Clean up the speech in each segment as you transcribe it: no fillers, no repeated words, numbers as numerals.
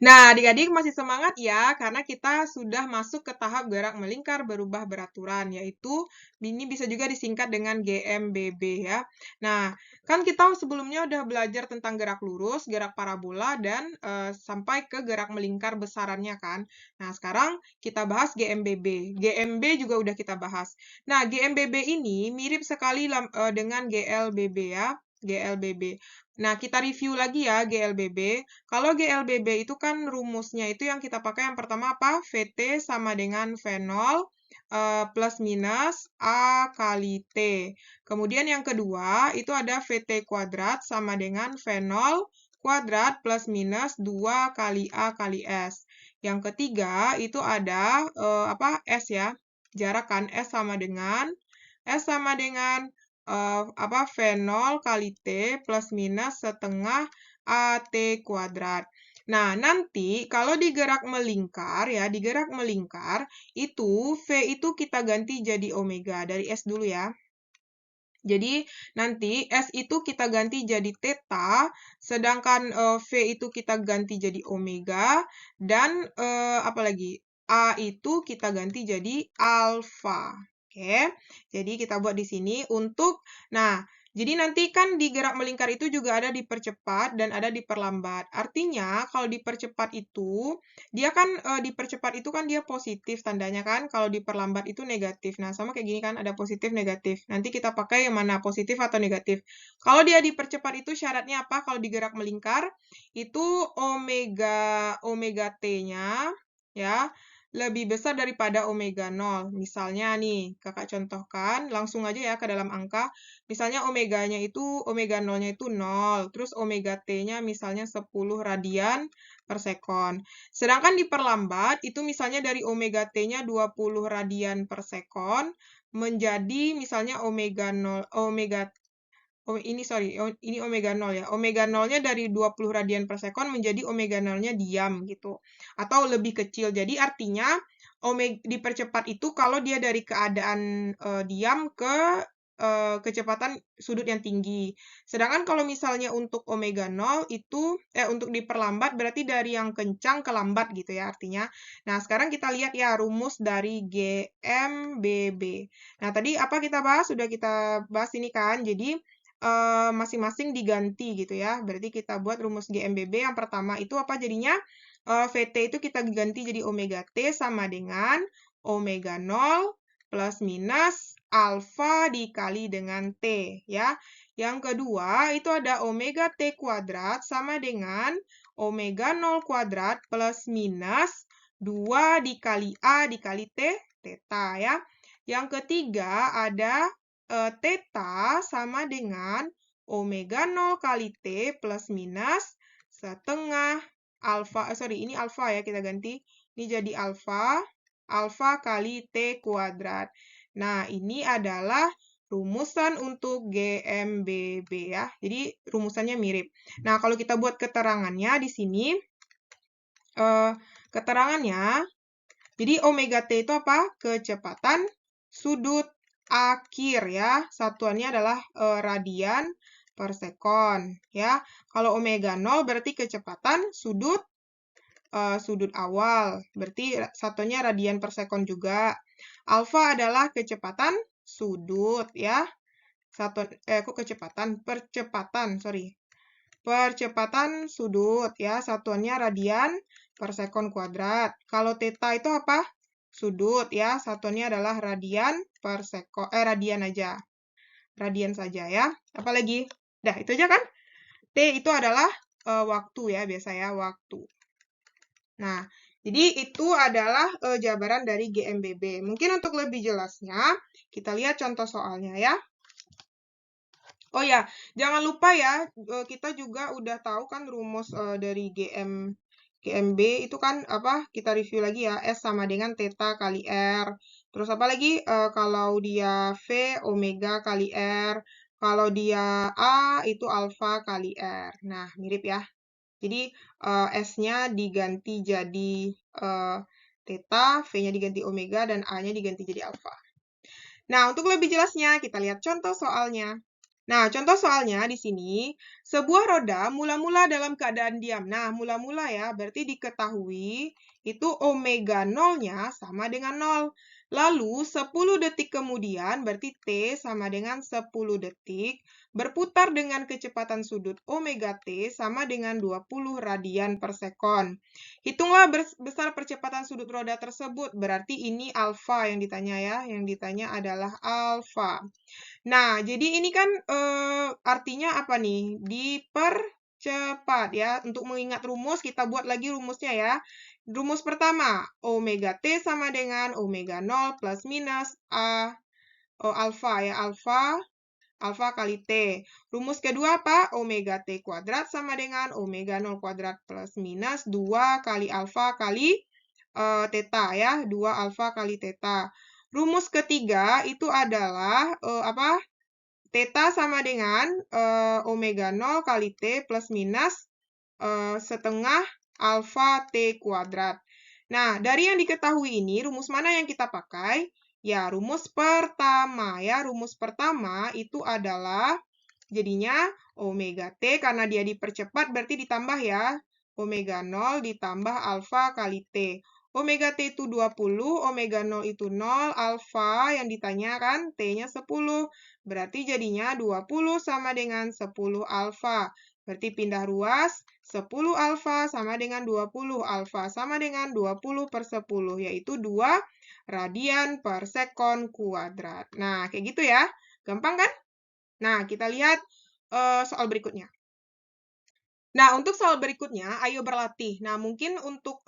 Nah, adik-adik masih semangat ya, karena kita sudah masuk ke tahap gerak melingkar berubah beraturan, yaitu ini bisa juga disingkat dengan GMBB ya. Nah, kan kita sebelumnya udah belajar tentang gerak lurus, gerak parabola, dan sampai ke gerak melingkar besarannya kan. Nah, sekarang kita bahas GMBB. GMB juga udah kita bahas. Nah, GMBB ini mirip sekali dengan GLBB ya. GLBB. Nah, kita review lagi ya GLBB. Kalau GLBB itu kan rumusnya itu yang kita pakai yang pertama apa? VT sama dengan V0 plus minus A kali T. Kemudian yang kedua itu ada VT kuadrat sama dengan V0 kuadrat plus minus 2 kali A kali S. Yang ketiga itu ada apa? S ya. Jarak kan S sama dengan apa V0 kali T plus minus setengah AT kuadrat. Nah, nanti kalau digerak melingkar ya, digerak melingkar, itu V itu kita ganti jadi omega. Dari S dulu ya. Jadi, nanti S itu kita ganti jadi theta, sedangkan V itu kita ganti jadi omega, dan apa lagi? A itu kita ganti jadi alfa. Oke, jadi kita buat di sini untuk, nah, jadi nanti kan di gerak melingkar itu juga ada dipercepat dan ada diperlambat. Artinya, kalau dipercepat itu, dia kan dipercepat itu kan dia positif tandanya kan, kalau diperlambat itu negatif. Nah, sama kayak gini kan, ada positif, negatif. Nanti kita pakai yang mana, positif atau negatif. Kalau dia dipercepat itu syaratnya apa? Kalau digerak melingkar, itu omega T-nya, ya, lebih besar daripada omega 0. Misalnya nih, kakak contohkan, langsung aja ya ke dalam angka. Misalnya omega 0-nya itu 0, terus omega T-nya misalnya 10 radian per sekon. Sedangkan diperlambat, itu misalnya dari omega T-nya 20 radian per sekon, menjadi misalnya omega 0, ini omega 0 ya. Omega 0-nya dari 20 radian per sekon menjadi omega 0-nya diam gitu. Atau lebih kecil. Jadi artinya dipercepat itu kalau dia dari keadaan diam ke kecepatan sudut yang tinggi. Sedangkan kalau misalnya untuk omega 0 itu untuk diperlambat berarti dari yang kencang ke lambat gitu ya artinya. Nah, sekarang kita lihat ya rumus dari GMBB. Nah, tadi apa kita bahas? Sudah kita bahas ini kan. Jadi masing-masing diganti gitu ya. Berarti kita buat rumus GMBB yang pertama itu apa jadinya? VT itu kita ganti jadi omega T sama dengan omega 0 plus minus alfa dikali dengan T ya. Yang kedua itu ada omega T kuadrat sama dengan omega 0 kuadrat plus minus 2 dikali A dikali T, theta ya. Yang ketiga ada theta sama dengan omega 0 kali T plus minus setengah alfa, ini alfa ya kita ganti. Ini jadi alfa kali T kuadrat. Nah, ini adalah rumusan untuk GMBB ya. Jadi, rumusannya mirip. Nah, kalau kita buat keterangannya di sini, keterangannya, jadi omega T itu apa? Kecepatan sudut akhir ya. Satuannya adalah radian per sekon ya. Kalau omega 0 berarti kecepatan sudut awal. Berarti satunya radian per sekon juga. Alfa adalah kecepatan sudut ya. Percepatan, sorry. Percepatan sudut ya. Satuannya radian per sekon kuadrat. Kalau theta itu apa? Sudut ya. Satuannya adalah radian per sekon, radian aja. Radian saja ya. Apalagi? Dah, itu aja kan? T itu adalah waktu ya, biasa ya, waktu. Nah, jadi itu adalah jabaran dari GMBB. Mungkin untuk lebih jelasnya, kita lihat contoh soalnya ya. Oh ya, jangan lupa ya, kita juga udah tahu kan rumus dari GMB itu kan apa? Kita review lagi ya, S sama dengan theta kali R. Terus apa lagi? Kalau dia V, omega kali R. Kalau dia A, itu alfa kali R. Nah, mirip ya. Jadi, S-nya diganti jadi theta, V-nya diganti omega, dan A-nya diganti jadi alfa. Nah, untuk lebih jelasnya, kita lihat contoh soalnya. Nah, contoh soalnya di sini, sebuah roda mula-mula dalam keadaan diam. Nah, mula-mula ya, berarti diketahui itu omega nolnya sama dengan 0. Lalu, 10 detik kemudian, berarti T sama dengan 10 detik, berputar dengan kecepatan sudut omega T sama dengan 20 radian per sekon. Hitunglah besar percepatan sudut roda tersebut, berarti ini alfa yang ditanya ya. Yang ditanya adalah alfa. Nah, jadi ini kan artinya apa nih? Dipercepat ya. Untuk mengingat rumus, kita buat lagi rumusnya ya. Rumus pertama, omega T sama dengan omega 0 plus minus alfa ya. Alfa kali T. Rumus kedua apa? Omega T kuadrat sama dengan omega 0 kuadrat plus minus 2 kali alfa kali theta ya. 2 alfa kali theta. Rumus ketiga itu adalah apa? Theta sama dengan omega 0 kali T plus minus setengah alfa T kuadrat. Nah, dari yang diketahui ini, rumus mana yang kita pakai? Ya, rumus pertama ya. Rumus pertama itu adalah jadinya omega T karena dia dipercepat berarti ditambah ya. Omega 0 ditambah alfa kali T. Omega T itu 20, omega 0 itu 0, alfa yang ditanya kan T-nya 10. Berarti jadinya 20 sama dengan 10 alfa. Berarti pindah ruas, 10 alfa sama dengan 20 alfa sama dengan 20 per 10, yaitu 2 radian per sekon kuadrat. Nah, kayak gitu ya. Gampang kan? Nah, kita lihat soal berikutnya. Nah, untuk soal berikutnya, ayo berlatih. Nah, mungkin untuk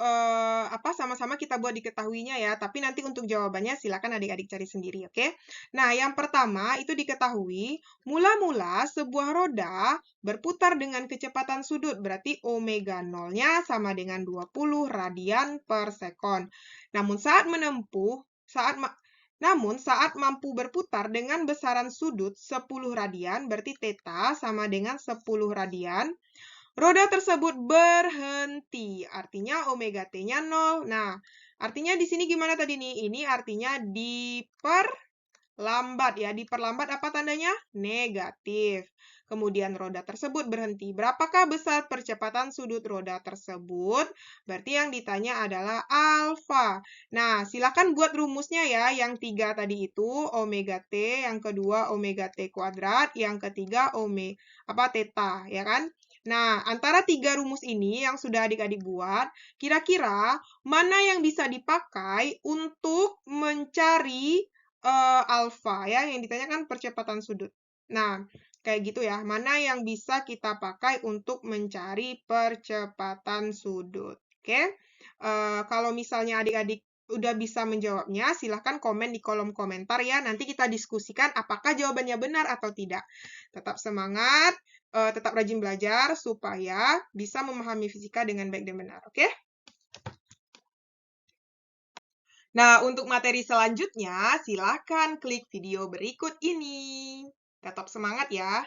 sama-sama kita buat diketahuinya ya, tapi nanti untuk jawabannya silakan adik-adik cari sendiri, oke? Nah, yang pertama itu diketahui, mula-mula sebuah roda berputar dengan kecepatan sudut, berarti omega 0-nya sama dengan 20 radian per sekon. Namun saat mampu berputar dengan besaran sudut 10 radian, berarti theta sama dengan 10 radian, roda tersebut berhenti, artinya omega T-nya 0. Nah, artinya di sini gimana tadi nih? Ini artinya diperlambat ya. Diperlambat apa tandanya? Negatif. Kemudian roda tersebut berhenti. Berapakah besar percepatan sudut roda tersebut? Berarti yang ditanya adalah alfa. Nah, silakan buat rumusnya ya. Yang 3 tadi itu omega T, yang kedua omega T kuadrat, yang ketiga theta, ya kan? Nah, antara 3 rumus ini yang sudah adik-adik buat, kira-kira mana yang bisa dipakai untuk mencari alfa ya, yang ditanyakan percepatan sudut. Nah, kayak gitu ya, mana yang bisa kita pakai untuk mencari percepatan sudut. Oke? Kalau misalnya adik-adik udah bisa menjawabnya, silahkan komen di kolom komentar ya. Nanti kita diskusikan apakah jawabannya benar atau tidak. Tetap semangat, tetap rajin belajar supaya bisa memahami fisika dengan baik dan benar, oke? Nah, untuk materi selanjutnya, silahkan klik video berikut ini. Tetap semangat ya!